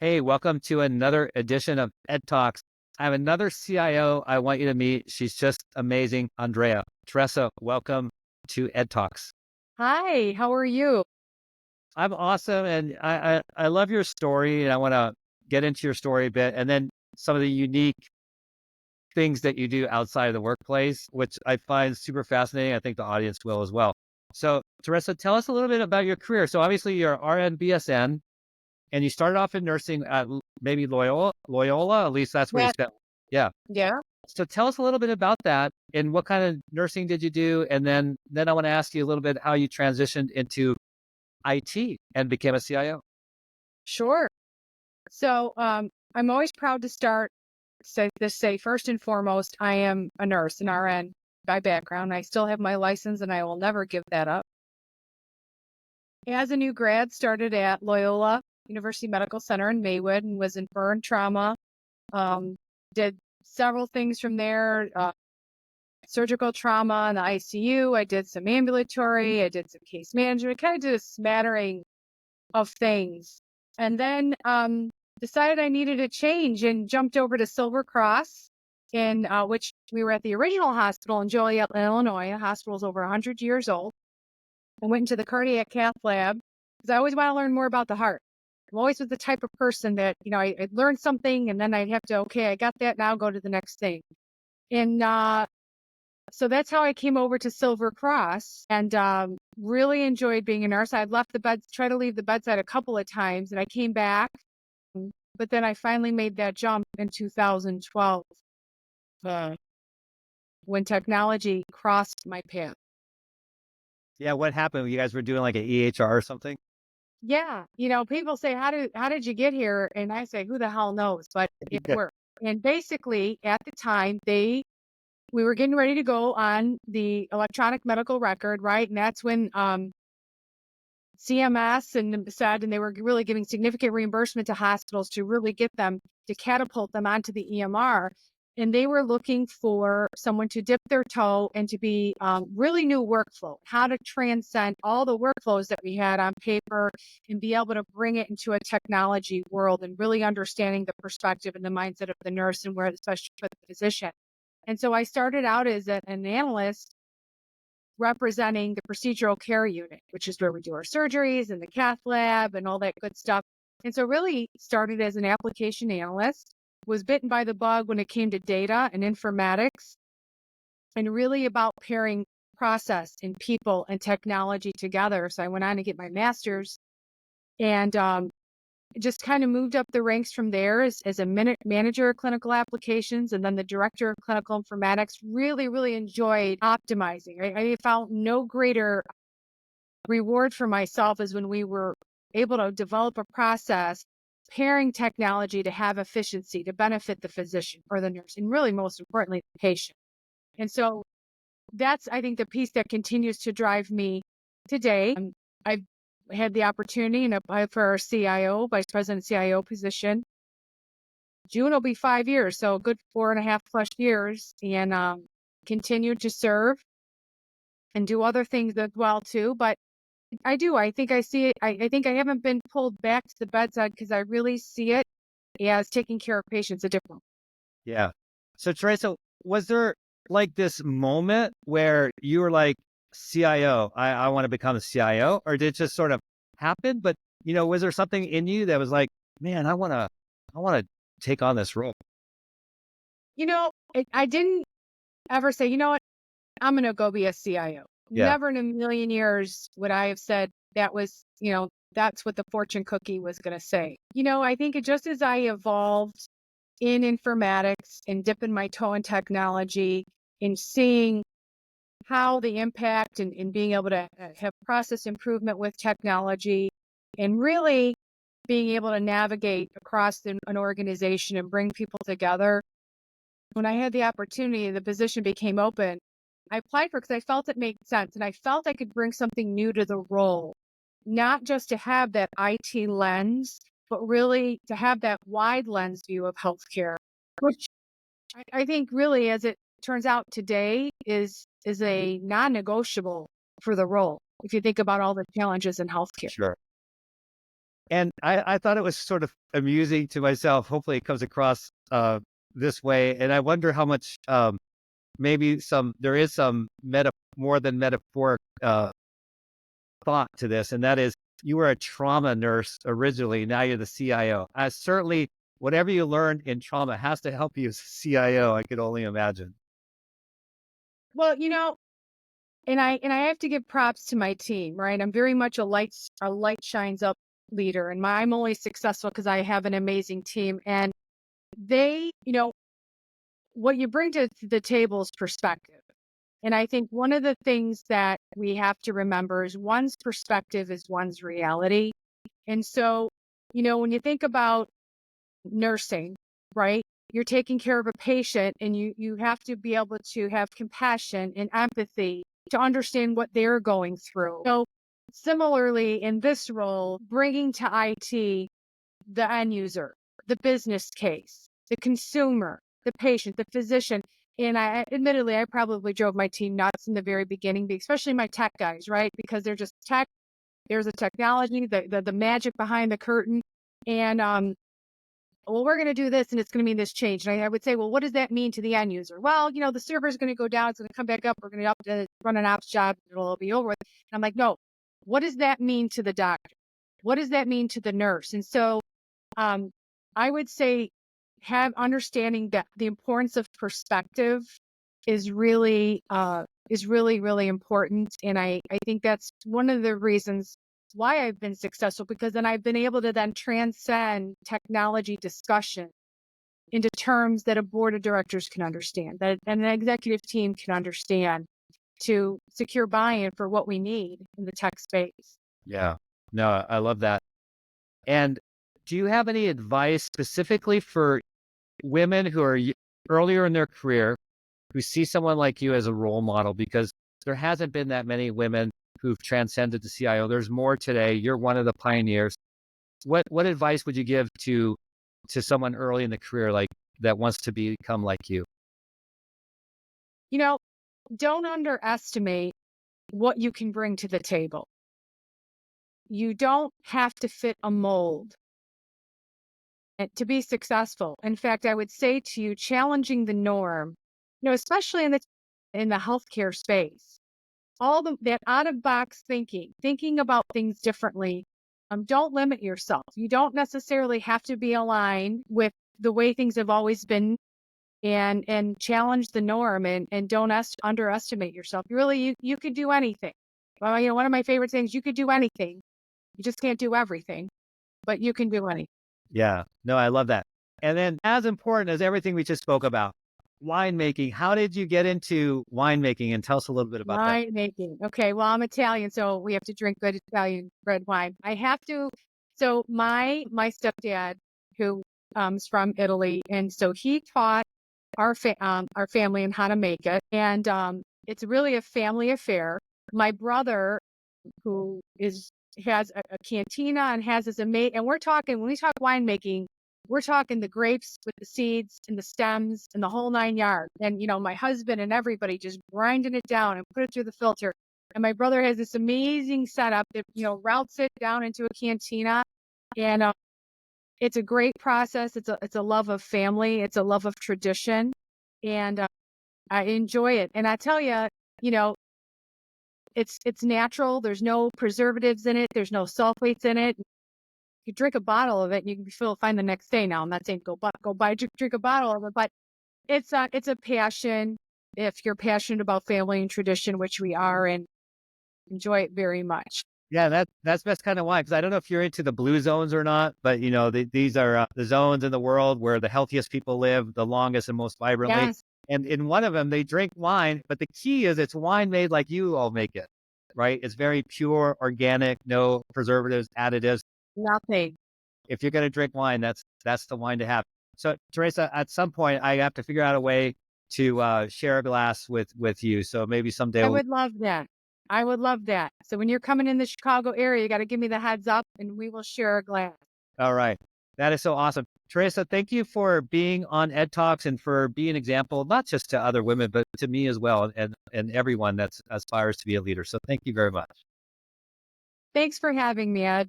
Hey, welcome to another edition of EDTalks. I have another CIO I want you to meet. She's just amazing, Andrea. Teresa, welcome to EDTalks. Hi, how are you? I'm awesome, and I love your story, and I want to get into your story a bit, and then some of the unique things that you do outside of the workplace, which I find super fascinating. I think the audience will as well. So, Teresa, tell us a little bit about your career. So, obviously, you're RN BSN. And you started off in nursing at maybe Loyola, at least that's where you That spent. Yeah. yeah, So tell us a little bit about that and what kind of nursing did you do? And then I want to ask you a little bit how you transitioned into IT and became a CIO. sure. I'm always proud to say first and foremost, I am a nurse, an RN by background. I still have my license and I will never give that up. As a new grad, started at Loyola University Medical Center in Maywood and was in burn trauma. Did several things from there, surgical trauma in the ICU. I did some ambulatory, I did some case management, kind of did a smattering of things. And then decided I needed a change and jumped over to Silver Cross, in which we were at the original hospital in Joliet, Illinois. The hospital is over 100 years old. I went into the cardiac cath lab because I always want to learn more about the heart. I'm always was the type of person that, I'd learn something and then I'd have to, okay, I got that, now go to the next thing. And so that's how I came over to Silver Cross and really enjoyed being a nurse. I'd left the bed, tried to leave the bedside a couple of times, and I came back. But then I finally made that jump in 2012 uh, when technology crossed my path. Yeah. What happened? You guys were doing like an EHR or something? Yeah, people say, how did you get here? And I say, who the hell knows? But it Yeah. worked. And basically, at the time, we were getting ready to go on the electronic medical record, right? And that's when CMS and said, and they were really giving significant reimbursement to hospitals to really get them to catapult them onto the EMR. And they were looking for someone to dip their toe and to be really new workflow, how to transcend all the workflows that we had on paper and be able to bring it into a technology world and really understanding the perspective and the mindset of the nurse and where, especially for the physician. And so I started out as an analyst representing the procedural care unit, which is where we do our surgeries and the cath lab and all that good stuff. And so really started as an application analyst, was bitten by the bug when it came to data and informatics, and really about pairing process and people and technology together. So I went on to get my master's and just kind of moved up the ranks from there as a manager of clinical applications and then the director of clinical informatics. Really, really enjoyed optimizing. I found no greater reward for myself as when we were able to develop a process, pairing technology to have efficiency, to benefit the physician or the nurse, and really most importantly, the patient. And so that's, I think, the piece that continues to drive me today. I've had the opportunity and applied for our CIO, Vice President CIO position. June will be 5 years, so a good 4.5+ years, and continue to serve and do other things as well too. But I do. I think I see it. I think I haven't been pulled back to the bedside because I really see it as taking care of patients a different. Yeah. So Teresa, was there like this moment where you were like, CIO, I want to become a CIO, or did it just sort of happen? But was there something in you that was like, man, I want to take on this role? I didn't ever say, you know what, I'm going to go be a CIO. Yeah. Never in a million years would I have said that was, that's what the fortune cookie was going to say. I think it just as I evolved in informatics and dipping my toe in technology and seeing how the impact and being able to have process improvement with technology and really being able to navigate across an organization and bring people together. When I had the opportunity, the position became open. I applied for it because I felt it made sense and I felt I could bring something new to the role, not just to have that IT lens, but really to have that wide lens view of healthcare, which I think really, as it turns out today, is a non-negotiable for the role. If you think about all the challenges in healthcare. Sure. And I thought it was sort of amusing to myself. Hopefully it comes across this way. And I wonder how much maybe there is some more than metaphoric thought to this. And that is, you were a trauma nurse originally. Now you're the CIO. Certainly, whatever you learned in trauma has to help you as a CIO. I could only imagine. Well, and I have to give props to my team, right? I'm very much a light shines up leader, and I'm only successful because I have an amazing team. And they, what you bring to the table is perspective. And I think one of the things that we have to remember is one's perspective is one's reality. And so, when you think about nursing, right? You're taking care of a patient, and you have to be able to have compassion and empathy to understand what they're going through. So similarly in this role, bringing to IT the end user, the business case, the consumer, the patient, the physician. And admittedly, I probably drove my team nuts in the very beginning, especially my tech guys, right? Because they're just tech. There's a technology, the magic behind the curtain. And well, we're going to do this and it's going to mean this change. And I would say, well, what does that mean to the end user? Well, the server is going to go down. It's going to come back up. We're going to run an ops job. It'll all be over with. And I'm like, no, what does that mean to the doctor? What does that mean to the nurse? And so I would say understanding that the importance of perspective is really, really important. And I think that's one of the reasons why I've been successful, because then I've been able to then transcend technology discussion into terms that a board of directors can understand, that an executive team can understand, to secure buy-in for what we need in the tech space. Yeah. No, I love that. And do you have any advice specifically for women who are earlier in their career, who see someone like you as a role model? Because there hasn't been that many women who've transcended to CIO. There's more today. You're one of the pioneers. What advice would you give to someone early in the career, like that wants to become like you? Don't underestimate what you can bring to the table. You don't have to fit a mold to be successful. In fact, I would say to you, challenging the norm, especially in the healthcare space, that out of box thinking about things differently. Don't limit yourself. You don't necessarily have to be aligned with the way things have always been, and challenge the norm, and don't underestimate yourself. You could do anything. Well, one of my favorite things, you could do anything. You just can't do everything, but you can do anything. Yeah, no, I love that. And then, as important as everything we just spoke about, winemaking. How did you get into winemaking? And tell us a little bit about that. Winemaking. Okay, well, I'm Italian, so we have to drink good Italian red wine. I have to. So my stepdad, who is from Italy, and so he taught our family in how to make it, and it's really a family affair. My brother, who has a cantina and has his mate, and when we talk winemaking, we're talking the grapes with the seeds and the stems and the whole 9 yards. And, my husband and everybody just grinding it down and put it through the filter. And my brother has this amazing setup that, routes it down into a cantina. And it's a great process. It's a love of family. It's a love of tradition. And I enjoy it. And I tell you, it's natural. There's no preservatives in it. There's no sulfates in it. You drink a bottle of it and you can feel fine the next day. Now, I'm not saying go buy, drink a bottle of it, but it's a passion. If you're passionate about family and tradition, which we are, and enjoy it very much. Yeah, that's kind of why, because I don't know if you're into the blue zones or not, but these are the zones in the world where the healthiest people live, the longest and most vibrantly. Yes, And in one of them, they drink wine, but the key is it's wine made like you all make it, right? It's very pure, organic, no preservatives, additives. nothing. If you're going to drink wine, that's the wine to have. So Teresa, at some point, I have to figure out a way to share a glass with you. So maybe someday I would love that. I would love that. So when you're coming in the Chicago area, you got to give me the heads up and we will share a glass. All right. That is so awesome. Teresa, thank you for being on Ed Talks and for being an example, not just to other women, but to me as well, and everyone that aspires to be a leader. So thank you very much. Thanks for having me, Ed.